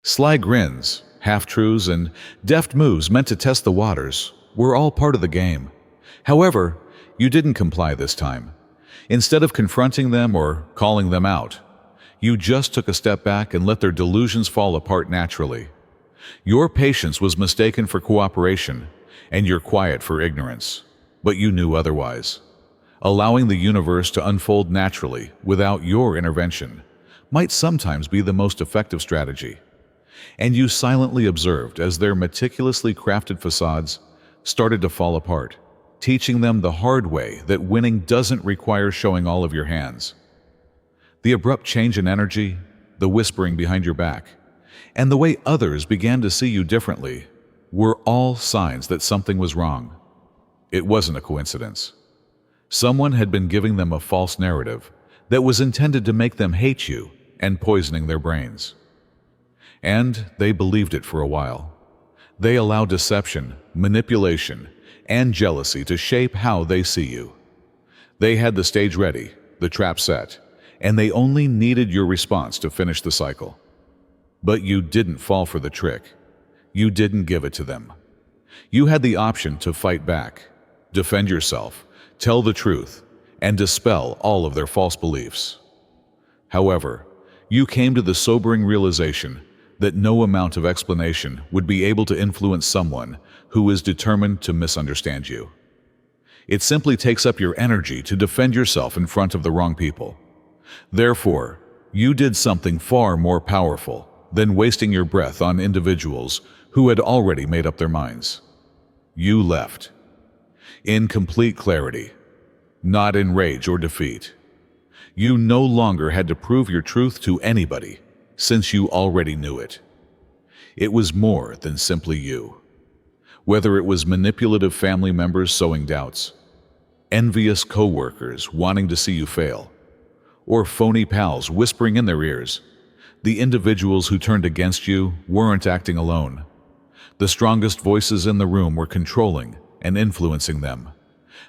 Sly grins, half-truths, and deft moves meant to test the waters were all part of the game. However, you didn't comply this time. Instead of confronting them or calling them out, you just took a step back and let their delusions fall apart naturally. Your patience was mistaken for cooperation, and your quiet for ignorance. But you knew otherwise. Allowing the universe to unfold naturally without your intervention might sometimes be the most effective strategy. And you silently observed as their meticulously crafted facades started to fall apart, teaching them the hard way that winning doesn't require showing all of your hands. The abrupt change in energy, the whispering behind your back, and the way others began to see you differently were all signs that something was wrong. It wasn't a coincidence. Someone had been giving them a false narrative that was intended to make them hate you and poisoning their brains. And they believed it for a while. They allowed deception, manipulation, and jealousy to shape how they see you. They had the stage ready, the trap set, and they only needed your response to finish the cycle. But you didn't fall for the trick. You didn't give it to them. You had the option to fight back, defend yourself, tell the truth, and dispel all of their false beliefs. However, you came to the sobering realization that no amount of explanation would be able to influence someone who is determined to misunderstand you. It simply takes up your energy to defend yourself in front of the wrong people. Therefore, you did something far more powerful than wasting your breath on individuals who had already made up their minds. You left. In complete clarity, not in rage or defeat. You no longer had to prove your truth to anybody, since you already knew it. It was more than simply you. Whether it was manipulative family members sowing doubts, envious co-workers wanting to see you fail, or phony pals whispering in their ears, the individuals who turned against you weren't acting alone. The strongest voices in the room were controlling and influencing them.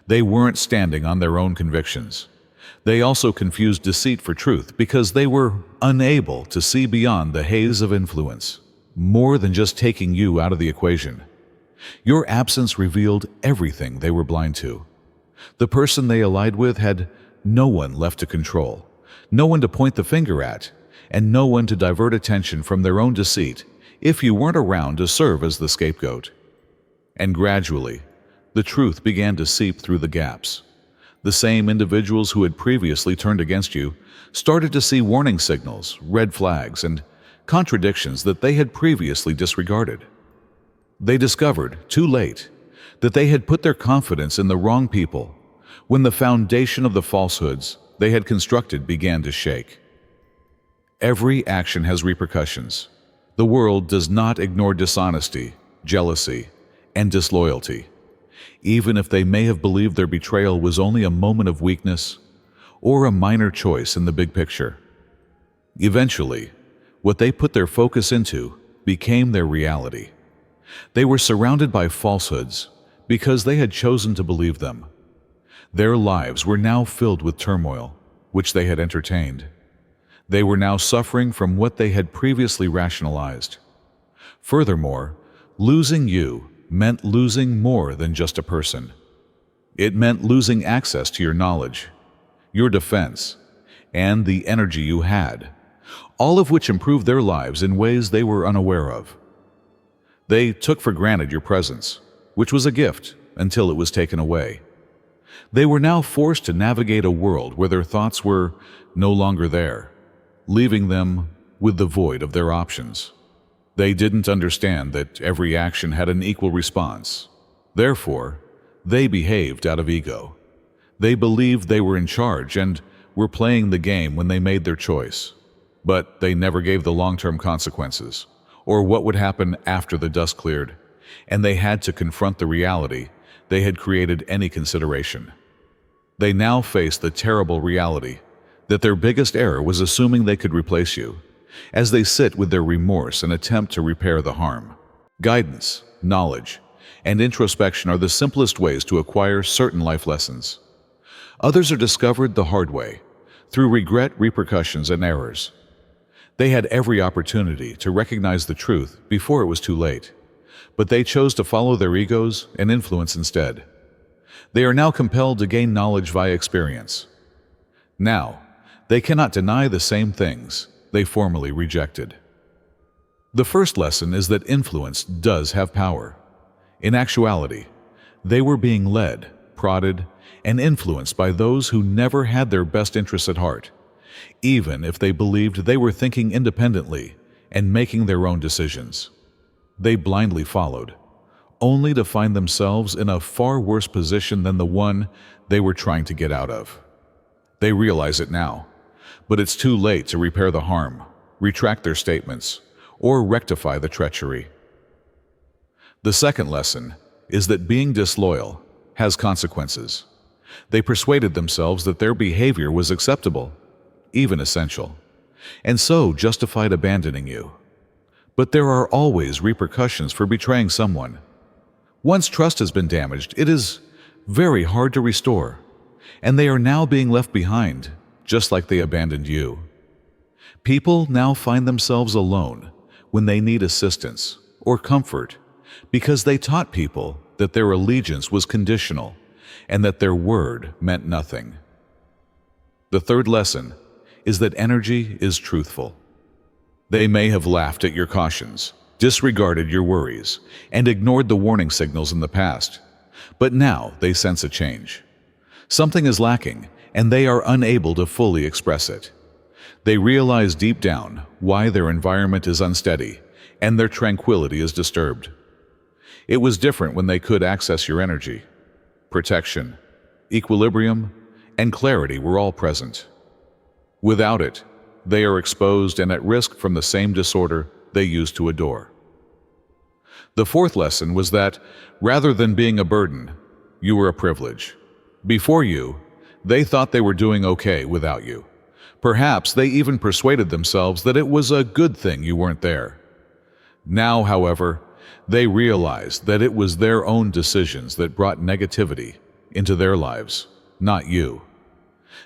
They weren't standing on their own convictions. They also confused deceit for truth because they were unable to see beyond the haze of influence, more than just taking you out of the equation. Your absence revealed everything they were blind to. The person they allied with had no one left to control, no one to point the finger at, and no one to divert attention from their own deceit if you weren't around to serve as the scapegoat. And gradually, the truth began to seep through the gaps. The same individuals who had previously turned against you started to see warning signals, red flags, and contradictions that they had previously disregarded. They discovered, too late, that they had put their confidence in the wrong people when the foundation of the falsehoods they had constructed began to shake. Every action has repercussions. The world does not ignore dishonesty, jealousy, and disloyalty, even if they may have believed their betrayal was only a moment of weakness or a minor choice in the big picture. Eventually, what they put their focus into became their reality. They were surrounded by falsehoods because they had chosen to believe them. Their lives were now filled with turmoil, which they had entertained. They were now suffering from what they had previously rationalized. Furthermore, losing you meant losing more than just a person. It meant losing access to your knowledge, your defense, and the energy you had, all of which improved their lives in ways they were unaware of. They took for granted your presence, which was a gift until it was taken away. They were now forced to navigate a world where their thoughts were no longer there, leaving them with the void of their options. They didn't understand that every action had an equal response. Therefore, they behaved out of ego. They believed they were in charge and were playing the game when they made their choice. But they never gave the long-term consequences, or what would happen after the dust cleared, and they had to confront the reality they had created any consideration. They now faced the terrible reality that their biggest error was assuming they could replace you, as they sit with their remorse and attempt to repair the harm. Guidance, knowledge, and introspection are the simplest ways to acquire certain life lessons. Others are discovered the hard way, through regret, repercussions, and errors. They had every opportunity to recognize the truth before it was too late, but they chose to follow their egos and influence instead. They are now compelled to gain knowledge via experience. Now, they cannot deny the same things they formerly rejected. The first lesson is that influence does have power. In actuality, they were being led, prodded, and influenced by those who never had their best interests at heart, even if they believed they were thinking independently and making their own decisions. They blindly followed, only to find themselves in a far worse position than the one they were trying to get out of. They realize it now, but it's too late to repair the harm, retract their statements, or rectify the treachery. The second lesson is that being disloyal has consequences. They persuaded themselves that their behavior was acceptable, even essential, and so justified abandoning you. But there are always repercussions for betraying someone. Once trust has been damaged, it is very hard to restore, and they are now being left behind, just like they abandoned you. People now find themselves alone when they need assistance or comfort because they taught people that their allegiance was conditional and that their word meant nothing. The third lesson is that energy is truthful. They may have laughed at your cautions, disregarded your worries, and ignored the warning signals in the past, but now they sense a change. Something is lacking, and they are unable to fully express it. They realize deep down why their environment is unsteady and their tranquility is disturbed. It was different when they could access your energy. Protection, equilibrium, and clarity were all present. Without it, they are exposed and at risk from the same disorder they used to adore. The fourth lesson was that, rather than being a burden, you were a privilege. Before you, they thought they were doing okay without you. Perhaps they even persuaded themselves that it was a good thing you weren't there. Now, however, they realized that it was their own decisions that brought negativity into their lives, not you.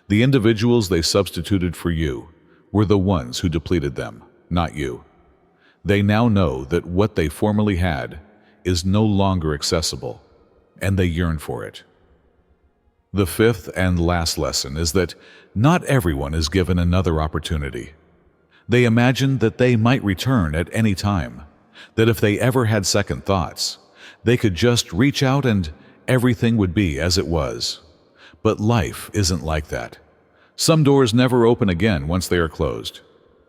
The individuals they substituted for you were the ones who depleted them, not you. They now know that what they formerly had is no longer accessible, and they yearn for it. The fifth and last lesson is that not everyone is given another opportunity. They imagined that they might return at any time, that if they ever had second thoughts, they could just reach out and everything would be as it was. But life isn't like that. Some doors never open again once they are closed.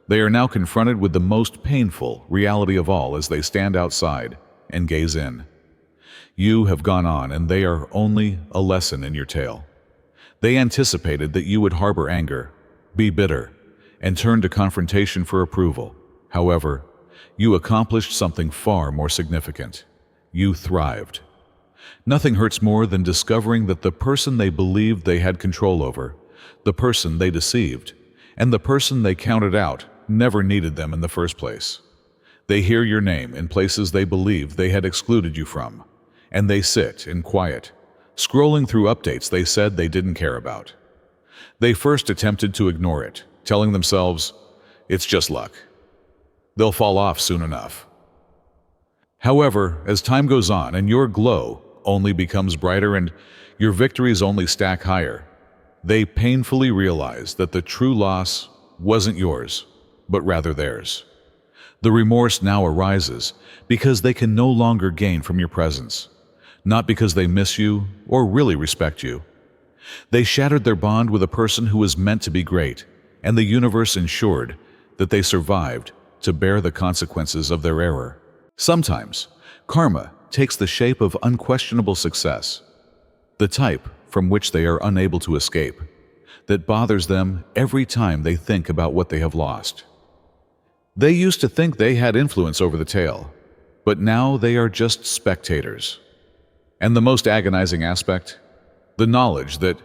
They are now confronted with the most painful reality of all as they stand outside and gaze in. You have gone on, and they are only a lesson in your tale. They anticipated that you would harbor anger, be bitter, and turn to confrontation for approval. However, you accomplished something far more significant. You thrived. Nothing hurts more than discovering that the person they believed they had control over, the person they deceived, and the person they counted out never needed them in the first place. They hear your name in places they believed they had excluded you from, and they sit in quiet, scrolling through updates they said they didn't care about. They first attempted to ignore it, telling themselves, "It's just luck. They'll fall off soon enough." However, as time goes on and your glow only becomes brighter and your victories only stack higher, they painfully realize that the true loss wasn't yours, but rather theirs. The remorse now arises because they can no longer gain from your presence, not because they miss you or really respect you. They shattered their bond with a person who was meant to be great, and the universe ensured that they survived to bear the consequences of their error. Sometimes, karma takes the shape of unquestionable success, the type from which they are unable to escape, that bothers them every time they think about what they have lost. They used to think they had influence over the tale, but now they are just spectators. And the most agonizing aspect? The knowledge that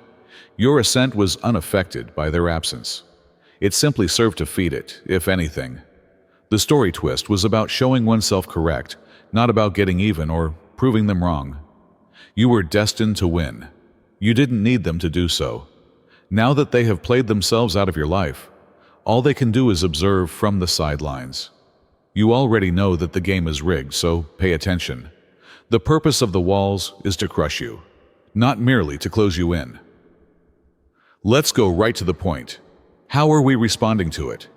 your ascent was unaffected by their absence. It simply served to feed it, if anything. The story twist was about showing oneself correct, not about getting even or proving them wrong. You were destined to win. You didn't need them to do so. Now that they have played themselves out of your life, All they can do is observe from the sidelines. You already know that the game is rigged, so pay attention. The purpose of the walls is to crush you, not merely to close you in. Let's go right to the point. How are we responding to it?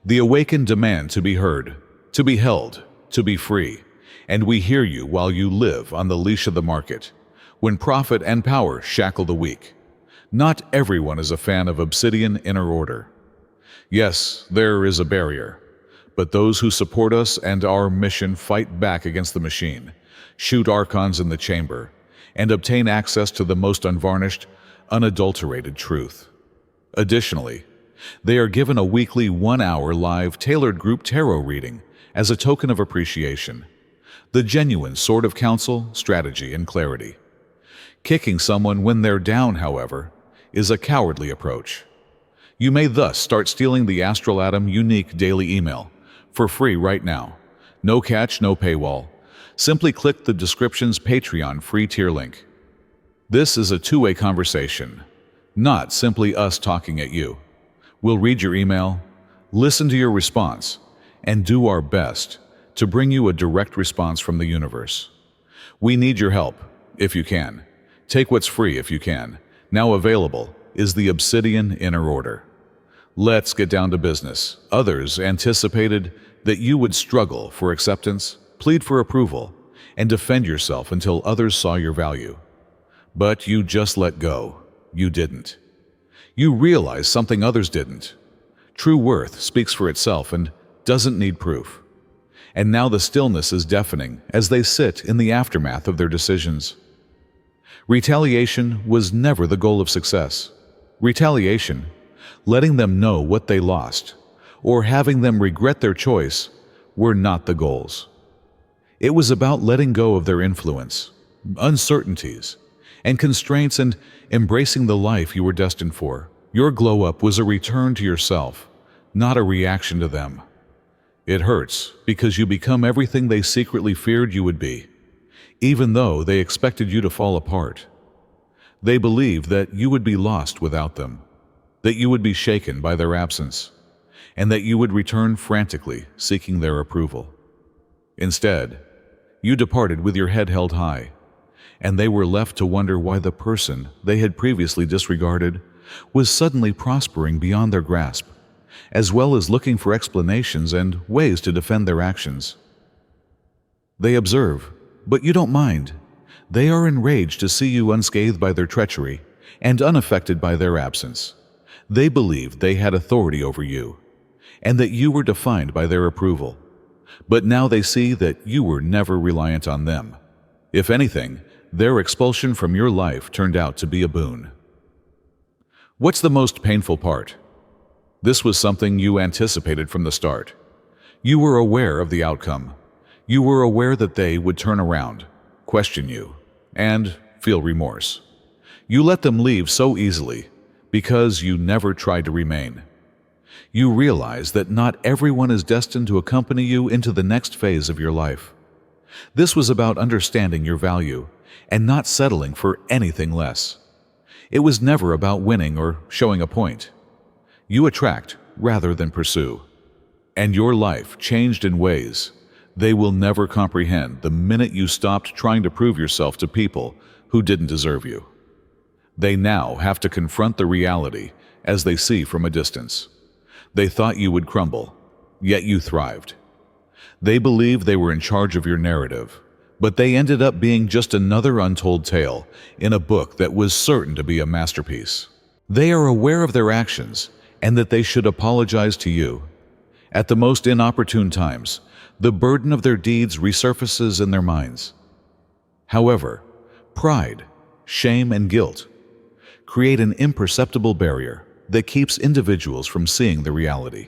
The awakened demand to be heard, to be held, to be free, and we hear you while you live on the leash of the market, when profit and power shackle the weak. Not everyone is a fan of Obsidian Inner Order. Yes, there is a barrier, but those who support us and our mission fight back against the machine, shoot archons in the chamber, and obtain access to the most unvarnished, unadulterated truth. Additionally, they are given a weekly 1-hour live tailored group tarot reading as a token of appreciation, the genuine sword of counsel, strategy, and clarity. Kicking someone when they're down, however, is a cowardly approach. You may thus start stealing the Astral Atom unique daily email for free right now. No catch, no paywall. Simply click the description's Patreon free tier link. This is a two-way conversation, not simply us talking at you. We'll read your email, listen to your response, and do our best to bring you a direct response from the universe. We need your help, if you can. Take what's free if you can. Now available is the Obsidian Inner Order. Let's get down to business. Others anticipated that you would struggle for acceptance, plead for approval, and defend yourself until others saw your value. But you just let go. You didn't. You realized something others didn't. True worth speaks for itself and doesn't need proof. And now the stillness is deafening as they sit in the aftermath of their decisions. Retaliation was never the goal of success. Retaliation, letting them know what they lost, or having them regret their choice, were not the goals. It was about letting go of their influence, uncertainties, and constraints and embracing the life you were destined for. Your glow-up was a return to yourself, not a reaction to them. It hurts because you become everything they secretly feared you would be, even though they expected you to fall apart. They believed that you would be lost without them, that you would be shaken by their absence, and that you would return frantically seeking their approval. Instead, you departed with your head held high, and they were left to wonder why the person they had previously disregarded was suddenly prospering beyond their grasp, as well as looking for explanations and ways to defend their actions. They observe, but you don't mind. They are enraged to see you unscathed by their treachery and unaffected by their absence. They believed they had authority over you, and that you were defined by their approval. But now they see that you were never reliant on them. If anything, their expulsion from your life turned out to be a boon. What's the most painful part? This was something you anticipated from the start. You were aware of the outcome. You were aware that they would turn around, question you, and feel remorse. You let them leave so easily because you never tried to remain. You realize that not everyone is destined to accompany you into the next phase of your life. This was about understanding your value and not settling for anything less. It was never about winning or showing a point. You attract rather than pursue. And your life changed in ways they will never comprehend the minute you stopped trying to prove yourself to people who didn't deserve you. They now have to confront the reality as they see from a distance. They thought you would crumble, yet you thrived. They believed they were in charge of your narrative, but they ended up being just another untold tale in a book that was certain to be a masterpiece. They are aware of their actions and that they should apologize to you. At the most inopportune times, the burden of their deeds resurfaces in their minds. However, pride, shame, and guilt create an imperceptible barrier that keeps individuals from seeing the reality.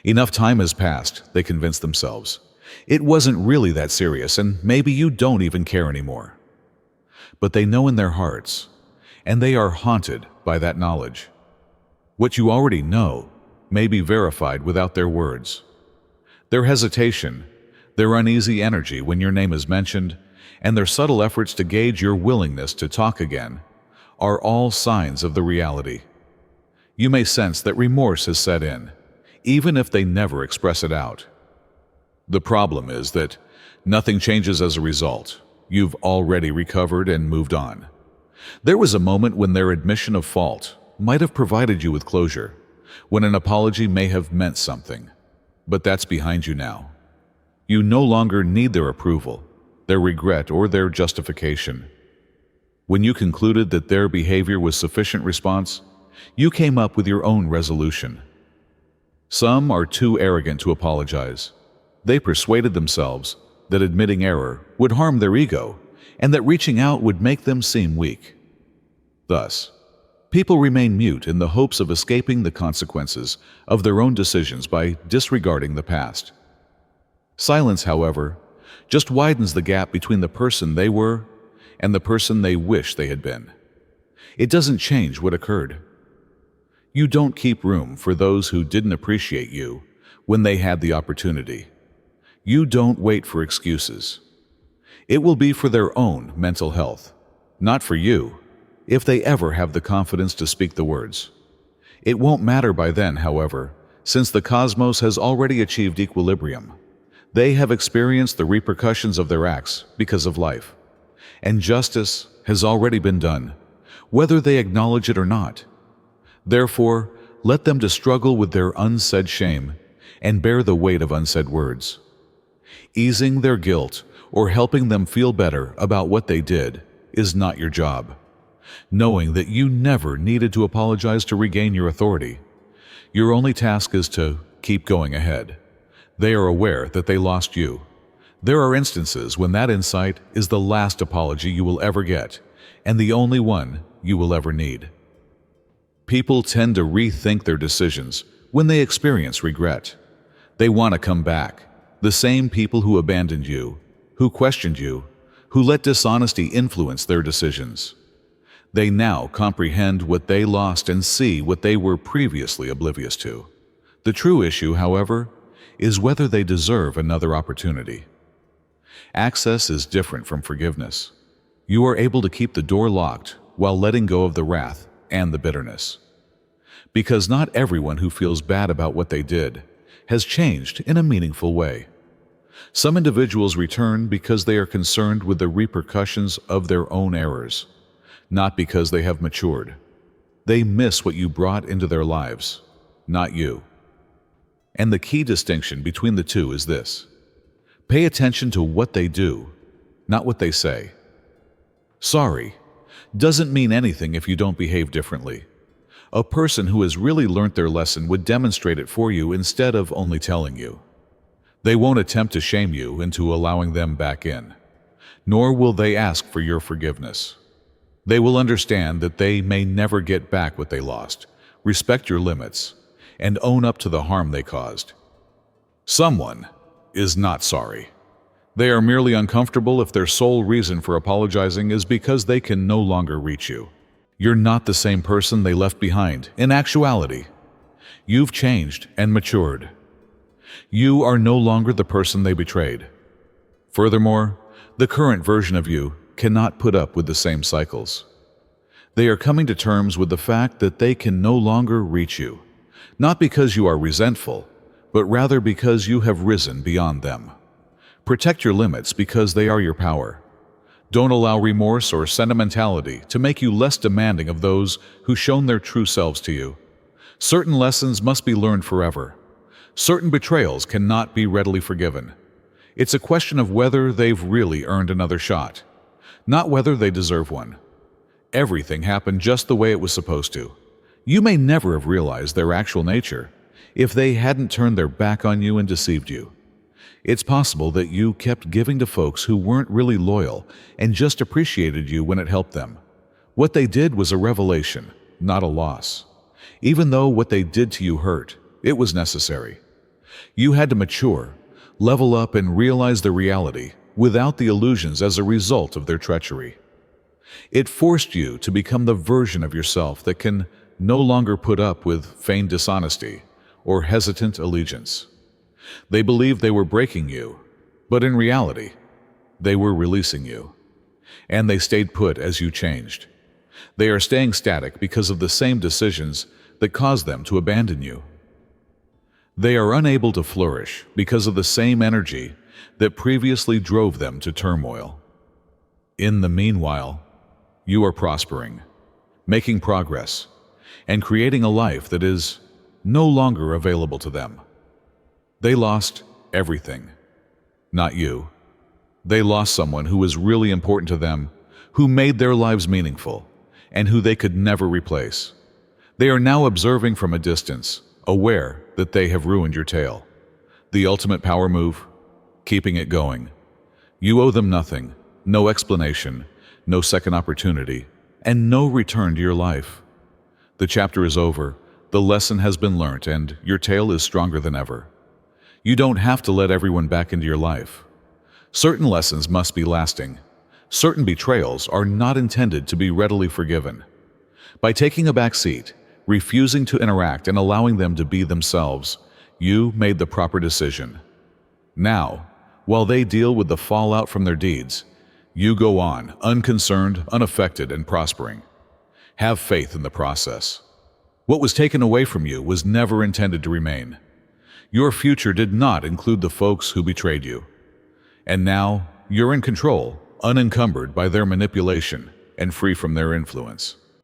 Enough time has passed, they convince themselves. It wasn't really that serious, and maybe you don't even care anymore. But they know in their hearts, and they are haunted by that knowledge. What you already know may be verified without their words. Their hesitation, their uneasy energy when your name is mentioned, and their subtle efforts to gauge your willingness to talk again are all signs of the reality. You may sense that remorse has set in, even if they never express it out. The problem is that nothing changes as a result. You've already recovered and moved on. There was a moment when their admission of fault might have provided you with closure, when an apology may have meant something. But that's behind you now. You no longer need their approval, their regret, or their justification. When you concluded that their behavior was sufficient response, you came up with your own resolution. Some are too arrogant to apologize. They persuaded themselves that admitting error would harm their ego and that reaching out would make them seem weak. Thus, people remain mute in the hopes of escaping the consequences of their own decisions by disregarding the past. Silence, however, just widens the gap between the person they were and the person they wish they had been. It doesn't change what occurred. You don't keep room for those who didn't appreciate you when they had the opportunity. You don't wait for excuses. It will be for their own mental health, not for you, if they ever have the confidence to speak the words. It won't matter by then, however, since the cosmos has already achieved equilibrium. They have experienced the repercussions of their acts because of life, and justice has already been done, whether they acknowledge it or not. Therefore, let them to struggle with their unsaid shame and bear the weight of unsaid words. Easing their guilt or helping them feel better about what they did is not your job. Knowing that you never needed to apologize to regain your authority, your only task is to keep going ahead. They are aware that they lost you. There are instances when that insight is the last apology you will ever get, and the only one you will ever need. People tend to rethink their decisions when they experience regret. They want to come back. The same people who abandoned you, who questioned you, who let dishonesty influence their decisions. They now comprehend what they lost and see what they were previously oblivious to. The true issue, however, is whether they deserve another opportunity. Access is different from forgiveness. You are able to keep the door locked while letting go of the wrath and the bitterness. Because not everyone who feels bad about what they did has changed in a meaningful way. Some individuals return because they are concerned with the repercussions of their own errors, not because they have matured. They miss what you brought into their lives, not you. And the key distinction between the two is this: pay attention to what they do, not what they say. Sorry doesn't mean anything if you don't behave differently. A person who has really learnt their lesson would demonstrate it for you instead of only telling you. They won't attempt to shame you into allowing them back in, nor will they ask for your forgiveness. They will understand that they may never get back what they lost, respect your limits, and own up to the harm they caused. Someone is not sorry. They are merely uncomfortable if their sole reason for apologizing is because they can no longer reach you. You're not the same person they left behind. In actuality, you've changed and matured. You are no longer the person they betrayed. Furthermore, the current version of you cannot put up with the same cycles. They are coming to terms with the fact that they can no longer reach you, not because you are resentful, but rather because you have risen beyond them. Protect your limits because they are your power. Don't allow remorse or sentimentality to make you less demanding of those who shown their true selves to you. Certain lessons must be learned forever. Certain betrayals cannot be readily forgiven. It's a question of whether they've really earned another shot, not whether they deserve one. Everything happened just the way it was supposed to. You may never have realized their actual nature if they hadn't turned their back on you and deceived you. It's possible that you kept giving to folks who weren't really loyal and just appreciated you when it helped them. What they did was a revelation, not a loss. Even though what they did to you hurt, it was necessary. You had to mature, level up, and realize the reality without the illusions as a result of their treachery. It forced you to become the version of yourself that can no longer put up with feigned dishonesty or hesitant allegiance. They believed they were breaking you, but in reality, they were releasing you. And they stayed put as you changed. They are staying static because of the same decisions that caused them to abandon you. They are unable to flourish because of the same energy that previously drove them to turmoil. In the meanwhile, you are prospering, making progress, and creating a life that is no longer available to them. They lost everything, not you. They lost someone who was really important to them, who made their lives meaningful, and who they could never replace. They are now observing from a distance, aware that they have ruined your tale. The ultimate power move, keeping it going. You owe them nothing, no explanation, no second opportunity, and no return to your life. The chapter is over, the lesson has been learnt, and your tale is stronger than ever. You don't have to let everyone back into your life. Certain lessons must be lasting. Certain betrayals are not intended to be readily forgiven. By taking a back seat, refusing to interact and allowing them to be themselves, you made the proper decision. Now, while they deal with the fallout from their deeds, you go on, unconcerned, unaffected, and prospering. Have faith in the process. What was taken away from you was never intended to remain. Your future did not include the folks who betrayed you. And now, you're in control, unencumbered by their manipulation, and free from their influence.